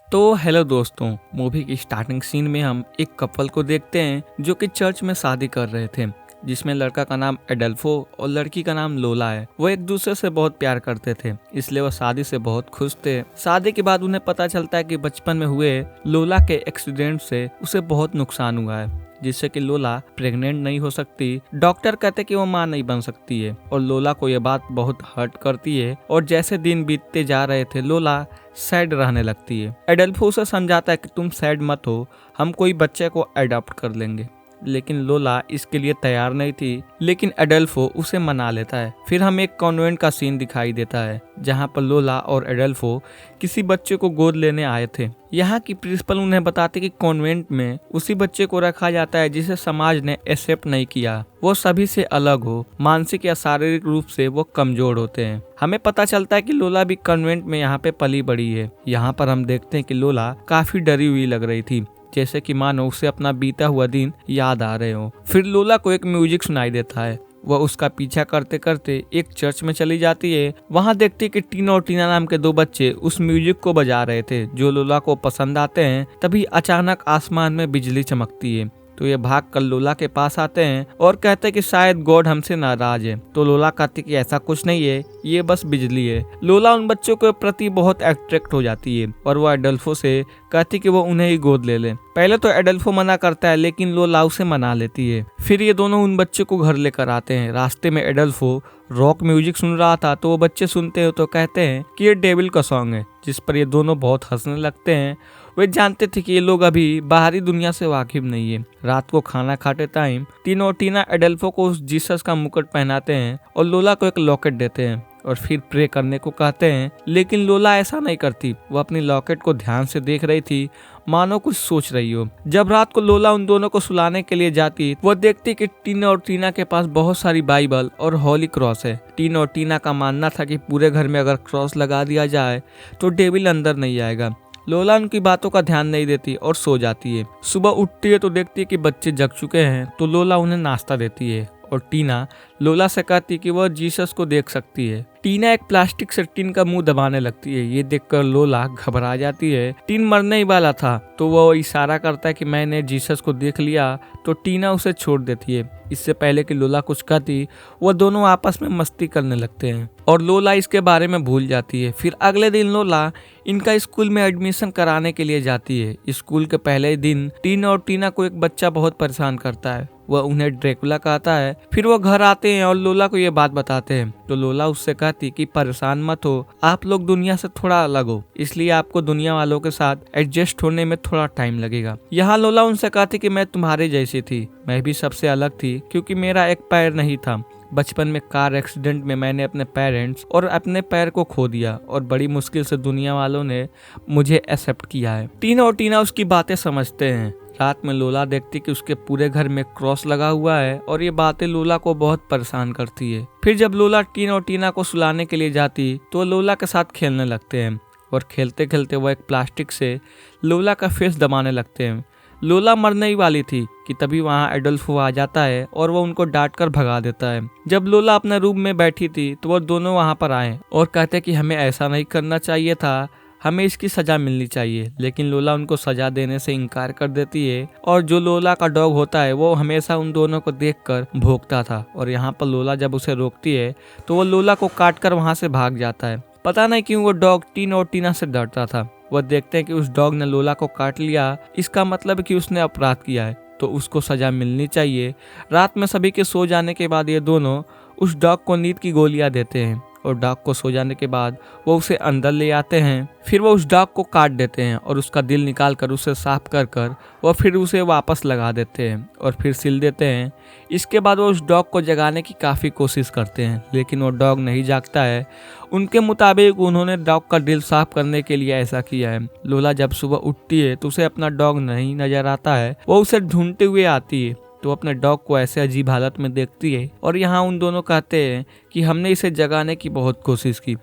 तो हेलो दोस्तों, मूवी की स्टार्टिंग सीन में हम एक कपल को देखते हैं जो कि चर्च में शादी कर रहे थे, जिसमें लड़का का नाम एडल्फो और लड़की का नाम लोला है। वो एक दूसरे से बहुत प्यार करते थे, इसलिए वो शादी से बहुत खुश थे। शादी के बाद उन्हें पता चलता है कि बचपन में हुए लोला के एक्सीडेंट से उसे बहुत नुकसान हुआ है, जिससे कि लोला प्रेग्नेंट नहीं हो सकती। डॉक्टर कहते कि वो मां नहीं बन सकती है और लोला को ये बात बहुत हर्ट करती है। और जैसे दिन बीतते जा रहे थे, लोला सैड रहने लगती है। एडल्फो उसे समझाता है कि तुम सैड मत हो, हम कोई बच्चे को अडॉप्ट कर लेंगे, लेकिन लोला इसके लिए तैयार नहीं थी। लेकिन एडल्फो उसे मना लेता है। फिर हमें एक कॉन्वेंट का सीन दिखाई देता है, जहां पर लोला और एडल्फो किसी बच्चे को गोद लेने आए थे। यहाँ की प्रिंसिपल उन्हें बताती कि कॉन्वेंट में उसी बच्चे को रखा जाता है जिसे समाज ने एक्सेप्ट नहीं किया। वो सभी से अलग हो, मानसिक या शारीरिक रूप से वो कमजोर होते हैं। हमें पता चलता है कि लोला भी कॉन्वेंट में यहाँ पे पली बड़ी है। यहाँ पर हम देखते हैं कि लोला काफी डरी हुई लग रही थी, जैसे कि मानो उसे अपना बीता हुआ दिन याद आ रहे हो। फिर लोला को एक म्यूजिक सुनाई देता है। वह उसका पीछा करते करते एक चर्च में चली जाती है। वहां देखती है कि टीना और टीना नाम के दो बच्चे उस म्यूजिक को बजा रहे थे जो लोला को पसंद आते हैं। तभी अचानक आसमान में बिजली चमकती है, तो ये भाग कर लोला के पास आते हैं और कहते हैं कि शायद गॉड हमसे नाराज है। तो लोला कहती कि ऐसा कुछ नहीं है, ये बस बिजली है। लोला उन बच्चों के प्रति बहुत अट्रैक्ट हो जाती है और वो एडल्फो से कहती कि वो उन्हें ही गोद ले ले। पहले तो एडल्फो मना करता है, लेकिन लोला उसे मना लेती है। फिर ये दोनों उन बच्चों को घर लेकर आते हैं। रास्ते में एडल्फो रॉक म्यूजिक सुन रहा था, तो वो बच्चे सुनते हो तो कहते हैं कि ये डेविल का सॉन्ग है, जिस पर ये दोनों बहुत हंसने लगते हैं। वे जानते थे कि ये लोग अभी बाहरी दुनिया से वाकिफ नहीं है। रात को खाना खाते टाइम तीनों टीना एडल्फो को उस जीसस का मुकुट पहनाते हैं और लोला को एक लॉकेट देते हैं और फिर प्रे करने को कहते हैं। लेकिन लोला ऐसा नहीं करती। वो अपनी लॉकेट को ध्यान से देख रही थी, मानो कुछ सोच रही हो। जब रात को लोला उन दोनों को सुलाने के लिए जाती, वो देखती कि टीना और टीना के पास बहुत सारी बाइबल और होली क्रॉस है। टीना और टीना का मानना था कि पूरे घर में अगर क्रॉस लगा दिया जाए तो डेविल अंदर नहीं आएगा। लोला उनकी बातों का ध्यान नहीं देती और सो जाती है। सुबह उठती है तो देखती है कि बच्चे जग चुके हैं, तो लोला उन्हें नाश्ता देती है और टीना लोला से कहती कि वह जीसस को देख सकती है। टीना एक प्लास्टिक से टीन का मुंह दबाने लगती है। ये देखकर लोला घबरा जाती है। टीन मरने ही वाला था, तो वो इशारा करता है कि मैंने जीसस को देख लिया, तो टीना उसे छोड़ देती है। इससे पहले कि लोला कुछ कहती, वो दोनों आपस में मस्ती करने लगते हैं और लोला इसके बारे में भूल जाती है। फिर अगले दिन लोला इनका स्कूल में एडमिशन कराने के लिए जाती है। स्कूल के पहले दिन टीना और टीना को एक बच्चा बहुत परेशान करता है। वह उन्हें ड्रैकुला कहता है। फिर वो घर आते हैं और लोला को ये बात बताते हैं, तो लोला उससे कहती कि परेशान मत हो, आप लोग दुनिया से थोड़ा अलग हो, इसलिए आपको दुनिया वालों के साथ एडजस्ट होने में थोड़ा टाइम लगेगा। यहाँ लोला उनसे कहती कि मैं तुम्हारे जैसी थी, मैं भी सबसे अलग थी क्योंकि मेरा एक पैर नहीं था। बचपन में कार एक्सीडेंट में मैंने अपने पेरेंट्स और अपने पैर को खो दिया और बड़ी मुश्किल से दुनिया वालों ने मुझे एक्सेप्ट किया है। टीना और टीना उसकी बातें समझते हैं। रात में लोला देखती कि उसके पूरे घर में क्रॉस लगा हुआ है और ये बातें लोला को बहुत परेशान करती है। फिर जब लोला टीना और टीना को सुलाने के लिए जाती, तो लोला के साथ खेलने लगते हैं और खेलते खेलते वो एक प्लास्टिक से लोला का फेस दबाने लगते हैं। लोला मरने ही वाली थी कि तभी वहाँ एडल्फो आ जाता है और वो उनको डांट कर भगा देता है। जब लोला अपने रूम में बैठी थी, तो वो दोनों वहाँ पर आए और कहते कि हमें ऐसा नहीं करना चाहिए था, हमें इसकी सजा मिलनी चाहिए। लेकिन लोला उनको सजा देने से इनकार कर देती है और जो लोला का डॉग होता है वो हमेशा उन दोनों को देखकर भौंकता था। और यहाँ पर लोला जब उसे रोकती है तो वो लोला को काट कर वहाँ से भाग जाता है। पता नहीं क्यों वो डॉग टीना और टीना से डरता था। वह देखते हैं कि उस डॉग ने लोला को काट लिया, इसका मतलब कि उसने अपराध किया है, तो उसको सजा मिलनी चाहिए। रात में सभी के सो जाने के बाद ये दोनों उस डॉग को नींद की गोलियां देते हैं और डॉग को सो जाने के बाद वो उसे अंदर ले आते हैं। फिर वो उस डॉग को काट देते हैं और उसका दिल निकाल कर उसे साफ कर कर वो फिर उसे वापस लगा देते हैं और फिर सिल देते हैं। इसके बाद वो उस डॉग को जगाने की काफ़ी कोशिश करते हैं, लेकिन वो डॉग नहीं जागता है। उनके मुताबिक उन्होंने डॉग का दिल साफ करने के लिए ऐसा किया है। लोला जब सुबह उठती है तो उसे अपना डॉग नहीं नजर आता है। वो उसे ढूंढते हुए आती है, तो अपने डॉग को ऐसे अजीब हालत में देखती है और यहाँ उन दोनों कहते हैं कि हमने इसे जगाने की बहुत कोशिश की,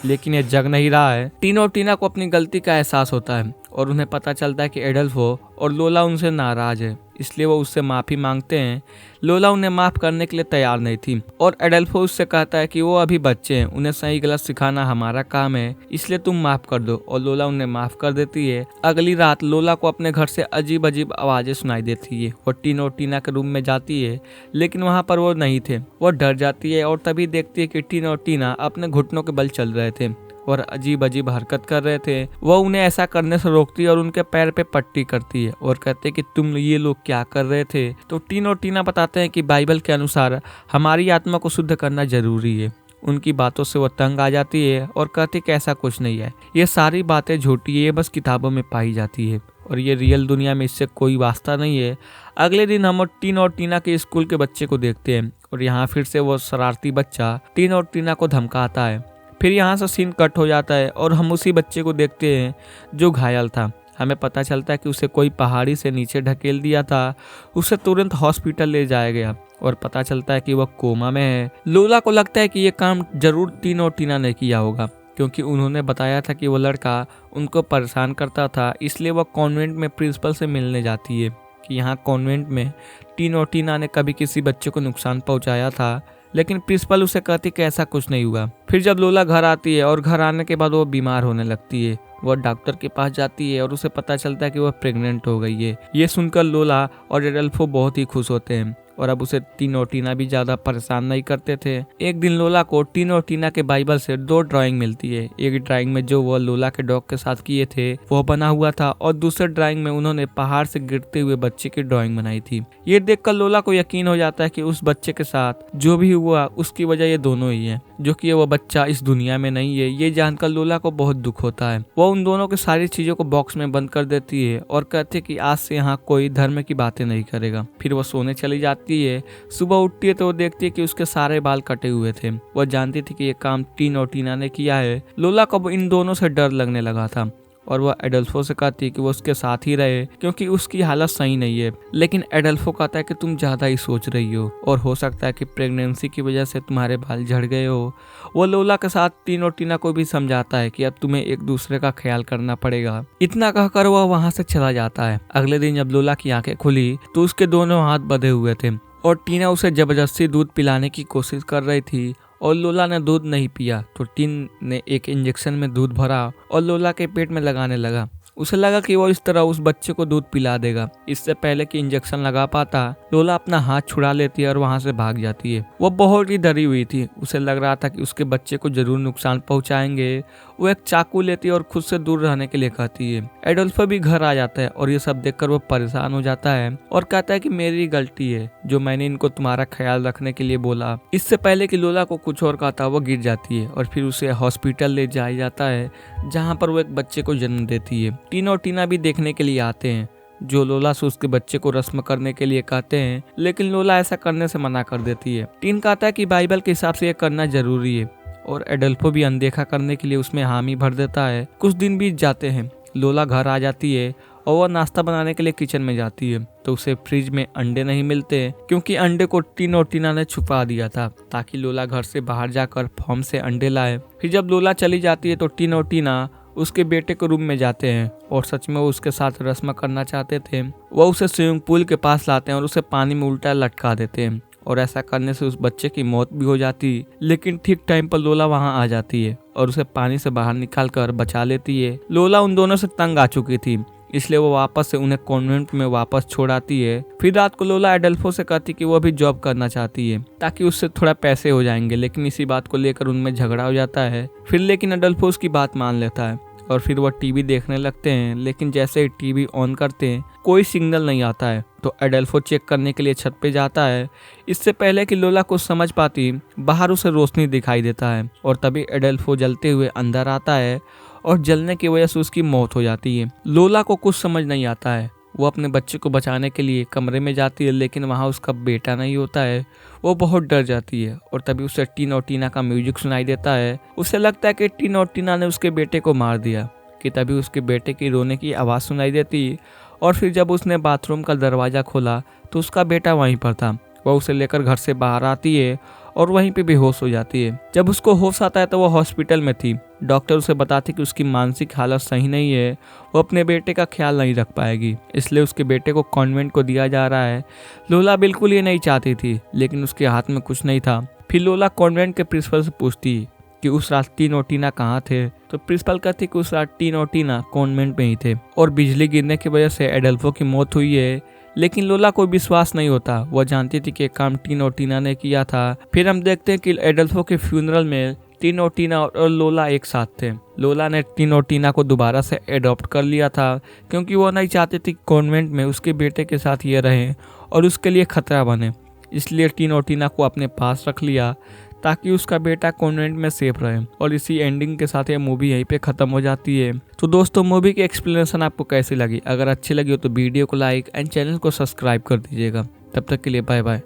लेकिन ये जग नहीं रहा है। टीना और टीना को अपनी गलती का एहसास होता है और उन्हें पता चलता है कि एडल्फो और लोला उनसे नाराज है, इसलिए वो उससे माफ़ी मांगते हैं। लोला उन्हें माफ़ करने के लिए तैयार नहीं थी और एडल्फो उससे कहता है कि वो अभी बच्चे हैं, उन्हें सही गलत सिखाना हमारा काम है, इसलिए तुम माफ़ कर दो। और लोला उन्हें माफ़ कर देती है। अगली रात लोला को अपने घर से अजीब अजीब आवाज़ें सुनाई देती है। वो टीन और टीना के रूम में जाती है, लेकिन वहाँ पर वो नहीं थे। वो डर जाती है और तभी देखती है कि टीन और टीना अपने घुटनों के बल चल रहे थे और अजीब अजीब हरकत कर रहे थे। वह उन्हें ऐसा करने से रोकती है और उनके पैर पे पट्टी करती है और कहते हैं कि तुम ये लोग क्या कर रहे थे। तो टीन और टीना बताते हैं कि बाइबल के अनुसार हमारी आत्मा को शुद्ध करना जरूरी है। उनकी बातों से वो तंग आ जाती है और कहती कि ऐसा कुछ नहीं है, ये सारी बातें झूठी है, ये बस किताबों में पाई जाती है और ये रियल दुनिया में इससे कोई वास्ता नहीं है। अगले दिन हम टीन और टीना के स्कूल के बच्चे को देखते हैं और यहाँ फिर से वो शरारती बच्चा टीन और टीना को धमकाता है। फिर यहाँ से सीन कट हो जाता है और हम उसी बच्चे को देखते हैं जो घायल था। हमें पता चलता है कि उसे कोई पहाड़ी से नीचे ढकेल दिया था। उसे तुरंत हॉस्पिटल ले जाया गया और पता चलता है कि वह कोमा में है। लोला को लगता है कि ये काम जरूर टीन और टीना ने किया होगा, क्योंकि उन्होंने बताया था कि वो लड़का उनको परेशान करता था, इसलिए वह कॉन्वेंट में प्रिंसिपल से मिलने जाती है कि यहाँ कॉन्वेंट में टीन और टीना ने कभी किसी बच्चे को नुकसान पहुँचाया था। लेकिन प्रिंसिपल उसे कहती कि ऐसा कुछ नहीं हुआ। फिर जब लोला घर आती है और घर आने के बाद वो बीमार होने लगती है, वह डॉक्टर के पास जाती है और उसे पता चलता है कि वह प्रेग्नेंट हो गई है। ये सुनकर लोला और एडल्फो बहुत ही खुश होते हैं और अब उसे टीन और टीना भी ज्यादा परेशान नहीं करते थे। एक दिन लोला को टीन और टीना के बाइबल से 2 ड्राइंग मिलती है। एक ड्राइंग में जो वह लोला के डॉग के साथ किए थे वह बना हुआ था और दूसरे ड्राइंग में उन्होंने पहाड़ से गिरते हुए बच्चे की ड्राइंग बनाई थी। ये देखकर लोला को यकीन हो जाता है कि उस बच्चे के साथ जो भी हुआ उसकी वजह ये दोनों ही है, जो कि वह बच्चा इस दुनिया में नहीं है। ये जानकर लोला को बहुत दुख होता है। वह उन दोनों की सारी चीजों को बॉक्स में बंद कर देती है और कहती है कि आज से यहाँ कोई धर्म की बातें नहीं करेगा। फिर वह सोने चली जाती है। सुबह उठती है तो वो देखती है कि उसके सारे बाल कटे हुए थे। वह जानती थी कि ये काम टीन और टीना ने किया है। लोला को इन दोनों से डर लगने लगा था और वह एडल्फो से कहती है कि वो उसके साथ ही रहे क्योंकि उसकी हालत सही नहीं है। लेकिन एडल्फो कहता है कि तुम ज्यादा ही सोच रही हो और हो सकता है कि प्रेगनेंसी की वजह से तुम्हारे बाल झड़ गए हो। वो लोला के साथ टीन और टीना को भी समझाता है कि अब तुम्हें एक दूसरे का ख्याल करना पड़ेगा। इतना कहकर वह वहाँ से चला जाता है। अगले दिन जब लोला की आंखें खुली तो उसके दोनों हाथ बंधे हुए थे और टीना उसे जबरदस्ती दूध पिलाने की कोशिश कर रही थी और लोला ने दूध नहीं पिया। तो टीन ने एक इंजेक्शन में दूध भरा और लोला के पेट में लगाने लगा। उसे लगा कि वो इस तरह उस बच्चे को दूध पिला देगा। इससे पहले कि इंजेक्शन लगा पाता लोला अपना हाथ छुड़ा लेती है और वहां से भाग जाती है। वो बहुत ही डरी हुई थी। उसे लग रहा था कि उसके बच्चे को जरूर नुकसान पहुंचाएंगे। वो एक चाकू लेती है और खुद से दूर रहने के लिए कहती है। एडोल्फो भी घर आ जाता है और ये सब देखकर वो परेशान हो जाता है और कहता है कि मेरी गलती है जो मैंने इनको तुम्हारा ख्याल रखने के लिए बोला। इससे पहले कि लोला को कुछ और कहता वो गिर जाती है और फिर उसे हॉस्पिटल ले जाया जाता है जहाँ पर वो एक बच्चे को जन्म देती है। टीन और टीना भी देखने के लिए आते हैं जो लोला से उसके बच्चे को रस्म करने के लिए कहते हैं, लेकिन लोला ऐसा करने से मना कर देती है। टीन कहता है कि बाइबल के हिसाब से ये करना जरूरी है और एडल्फो भी अनदेखा करने के लिए उसमें हामी भर देता है। कुछ दिन बीत जाते हैं। लोला घर आ जाती है और वह नाश्ता बनाने के लिए किचन में जाती है तो उसे फ्रिज में अंडे नहीं मिलते क्योंकि अंडे को टीन और टीना ने छुपा दिया था ताकि लोला घर से बाहर जाकर फार्म से अंडे लाए। फिर जब लोला चली जाती है तो टीन और टीना उसके बेटे के रूम में जाते हैं और सच में वो उसके साथ रस्म करना चाहते थे। वह उसे स्विमिंग पूल के पास लाते हैं और उसे पानी में उल्टा लटका देते हैं और ऐसा करने से उस बच्चे की मौत भी हो जाती। लेकिन ठीक टाइम पर लोला वहां आ जाती है और उसे पानी से बाहर निकाल कर बचा लेती है। लोला उन दोनों से तंग आ चुकी थी इसलिए वो वापस से उन्हें कॉन्वेंट में वापस छोड़ आती है। फिर रात को लोला एडल्फो से कहती कि वो भी जॉब करना चाहती है ताकि उससे थोड़ा पैसे हो जाएंगे, लेकिन इसी बात को लेकर उनमें झगड़ा हो जाता है। फिर लेकिन एडल्फो उसकी बात मान लेता है और फिर वह टीवी देखने लगते हैं। लेकिन जैसे ही टीवी ऑन करते हैं कोई सिग्नल नहीं आता है तो एडल्फो चेक करने के लिए छत पे जाता है। इससे पहले कि लोला कुछ समझ पाती बाहर उसे रोशनी दिखाई देता है और तभी एडल्फो जलते हुए अंदर आता है और जलने की वजह से उसकी मौत हो जाती है। लोला को कुछ समझ नहीं आता है। वो अपने बच्चे को बचाने के लिए कमरे में जाती है लेकिन वहाँ उसका बेटा नहीं होता है। वो बहुत डर जाती है और तभी उसे टीन और टीना का म्यूजिक सुनाई देता है। उसे लगता है कि टीन और टीना ने उसके बेटे को मार दिया कि तभी उसके बेटे की रोने की आवाज़ सुनाई देती और फिर जब उसने बाथरूम का दरवाज़ा खोला तो उसका बेटा वहीं पर था वह उसे लेकर घर से बाहर आती है और वहीं पे बेहोश हो जाती है। जब उसको होश आता है तो वो हॉस्पिटल में थी। डॉक्टर उसे बताती कि उसकी मानसिक हालत सही नहीं है, वो अपने बेटे का ख्याल नहीं रख पाएगी, इसलिए उसके बेटे को कॉन्वेंट को दिया जा रहा है। लोला बिल्कुल ये नहीं चाहती थी, लेकिन उसके हाथ में कुछ नहीं था। फिर लोला कॉन्वेंट के प्रिंसिपल से पूछती कि उस रात टीन और टीना कहाँ थे, तो प्रिंसिपल कहती कि उस रात टीन और टीना कॉन्वेंट में ही थे और बिजली गिरने की वजह से एडल्फो की मौत हुई है। लेकिन लोला को विश्वास नहीं होता, वह जानती थी कि काम टीन और टीना ने किया था। फिर हम देखते हैं कि एडल्फो के फ्यूनरल में टीन और टीना और लोला एक साथ थे। लोला ने टीन और टीना को दोबारा से एडॉप्ट कर लिया था, क्योंकि वो नहीं चाहती थी कॉन्वेंट में उसके बेटे के साथ ये रहे और उसके लिए खतरा बने। इसलिए टीन और टीना को अपने पास रख लिया ताकि उसका बेटा कॉन्वेंट में सेफ रहे। और इसी एंडिंग के साथ ये मूवी यहीं पे ख़त्म हो जाती है। तो दोस्तों, मूवी की एक्सप्लेनेशन आपको कैसी लगी? अगर अच्छी लगी हो तो वीडियो को लाइक एंड चैनल को सब्सक्राइब कर दीजिएगा। तब तक के लिए बाय बाय।